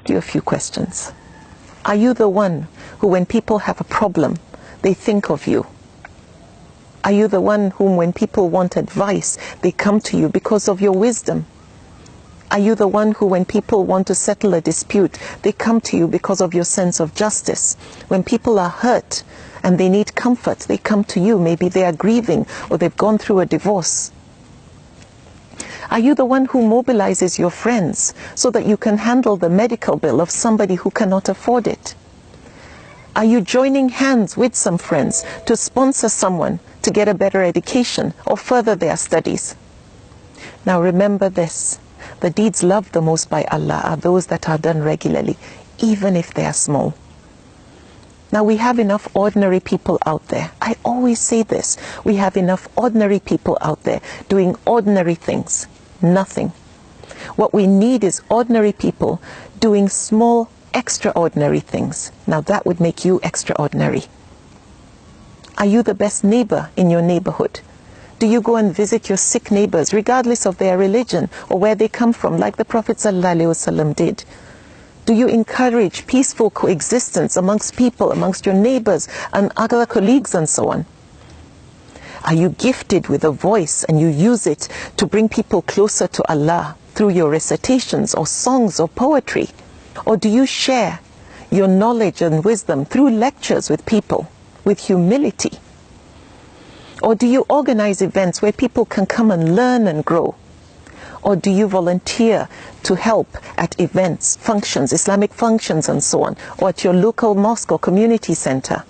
ask you a few questions. Are you the one who, when people have a problem, they think of you? Are you the one whom, when people want advice, they come to you because of your wisdom? Are you the one who, when people want to settle a dispute, they come to you because of your sense of justice? When people are hurt and they need comfort, they come to you. Maybe they are grieving or they've gone through a divorce. Are you the one who mobilizes your friends so that you can handle the medical bill of somebody who cannot afford it? Are you joining hands with some friends to sponsor someone to get a better education or further their studies? Now remember this, the deeds loved the most by Allah are those that are done regularly, even if they are small. Now we have enough ordinary people out there. I always say this, we have enough ordinary people out there doing ordinary things, nothing. What we need is ordinary people doing small, extraordinary things. Now that would make you extraordinary. Are you the best neighbor in your neighborhood? Do you go and visit your sick neighbors regardless of their religion or where they come from, like the Prophet ﷺ did? Do you encourage peaceful coexistence amongst people, amongst your neighbors and other colleagues and so on? Are you gifted with a voice and you use it to bring people closer to Allah through your recitations or songs or poetry? Or do you share your knowledge and wisdom through lectures with people with humility? Or do you organize events where people can come and learn and grow? Or do you volunteer to help at events, functions, Islamic functions and so on, or at your local mosque or community center?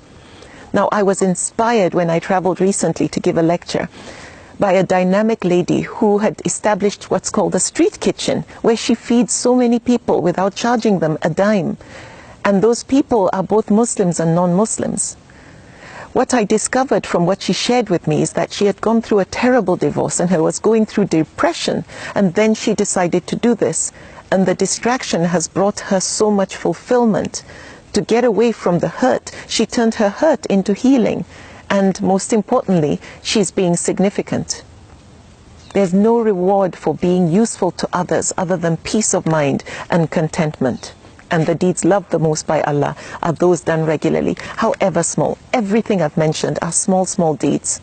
Now, I was inspired when I traveled recently to give a lecture by a dynamic lady who had established what's called a street kitchen, where she feeds so many people without charging them a dime. And those people are both Muslims and non-Muslims. What I discovered from what she shared with me is that she had gone through a terrible divorce and was going through depression, and then she decided to do this. And the distraction has brought her so much fulfillment. To get away from the hurt, she turned her hurt into healing. And most importantly, she's being significant. There's no reward for being useful to others other than peace of mind and contentment. And the deeds loved the most by Allah are those done regularly, however small. Everything I've mentioned are small, small deeds.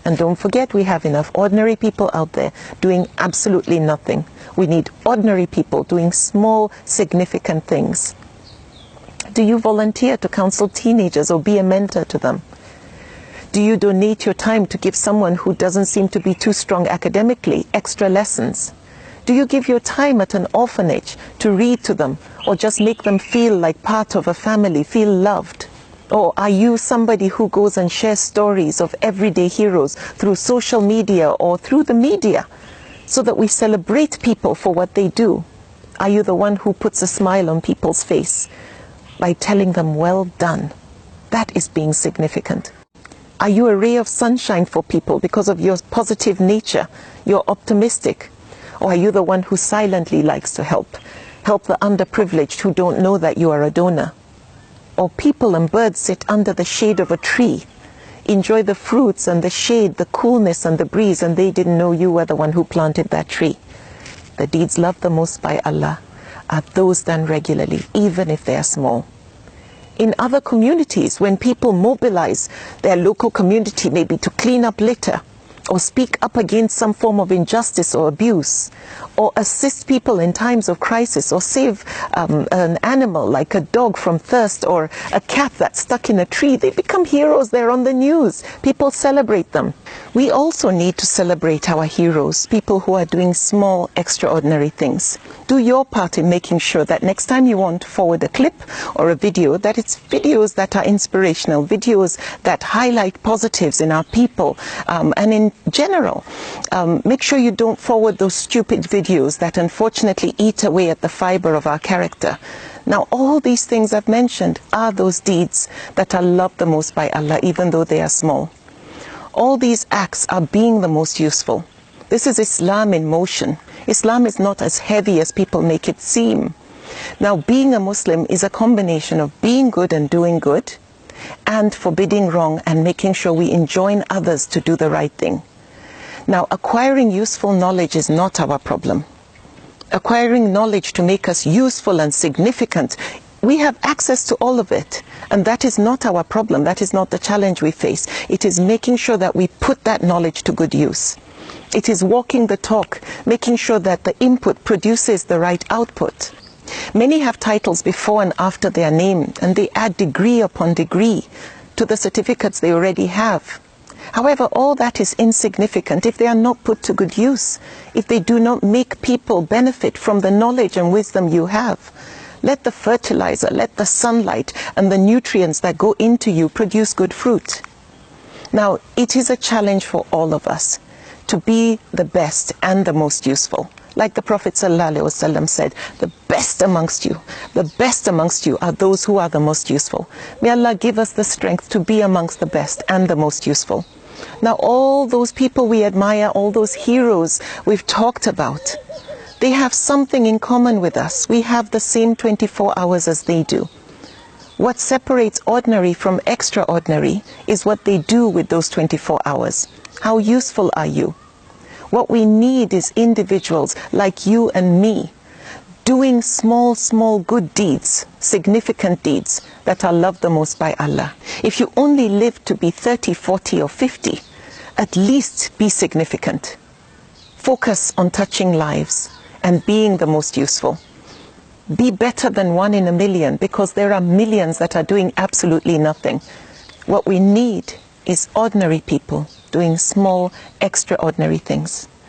And don't forget, we have enough ordinary people out there doing absolutely nothing. We need ordinary people doing small, significant things. Do you volunteer to counsel teenagers or be a mentor to them? Do you donate your time to give someone who doesn't seem to be too strong academically extra lessons? Do you give your time at an orphanage to read to them or just make them feel like part of a family, feel loved? Or are you somebody who goes and shares stories of everyday heroes through social media or through the media so that we celebrate people for what they do? Are you the one who puts a smile on people's face by telling them, well done? That is being significant. Are you a ray of sunshine for people because of your positive nature? You're optimistic. Or are you the one who silently likes to help the underprivileged who don't know that you are a donor? Or people and birds sit under the shade of a tree, enjoy the fruits and the shade, the coolness and the breeze, and they didn't know you were the one who planted that tree. The deeds loved the most by Allah are those done regularly, even if they are small. In other communities, when people mobilize their local community maybe to clean up litter, or speak up against some form of injustice or abuse, or assist people in times of crisis, or save an animal like a dog from thirst, or a cat that's stuck in a tree, they become heroes. They're on the news. People celebrate them. We also need to celebrate our heroes, people who are doing small, extraordinary things. Do your part in making sure that next time you want to forward a clip or a video, that it's videos that are inspirational, videos that highlight positives in our people, and in general. Make sure you don't forward those stupid videos that unfortunately eat away at the fiber of our character. Now, all these things I've mentioned are those deeds that are loved the most by Allah, even though they are small. All these acts are being the most useful. This is Islam in motion. Islam is not as heavy as people make it seem. Now, being a Muslim is a combination of being good and doing good, and forbidding wrong and making sure we enjoin others to do the right thing. Now, acquiring useful knowledge is not our problem. acquiring knowledge to make us useful and significant. We have access to all of it, and that is not our problem. That is not the challenge we face. It is making sure that we put that knowledge to good use. It is walking the talk, making sure that the input produces the right output. Many have titles before and after their name, and they add degree upon degree to the certificates they already have. However, all that is insignificant if they are not put to good use, if they do not make people benefit from the knowledge and wisdom you have. Let the fertilizer, let the sunlight and the nutrients that go into you produce good fruit. Now, it is a challenge for all of us to be the best and the most useful. Like the Prophet ﷺ said, the best amongst you are those who are the most useful. May Allah give us the strength to be amongst the best and the most useful. Now, all those people we admire, all those heroes we've talked about, they have something in common with us. We have the same 24 hours as they do. What separates ordinary from extraordinary is what they do with those 24 hours. How useful are you? What we need is individuals like you and me doing small good deeds, significant deeds that are loved the most by Allah. If you only live to be 30, 40 or 50, at least be significant. Focus on touching lives and being the most useful. Be better than 1 in a million, because there are millions that are doing absolutely nothing. What we need is ordinary people doing small, extraordinary things.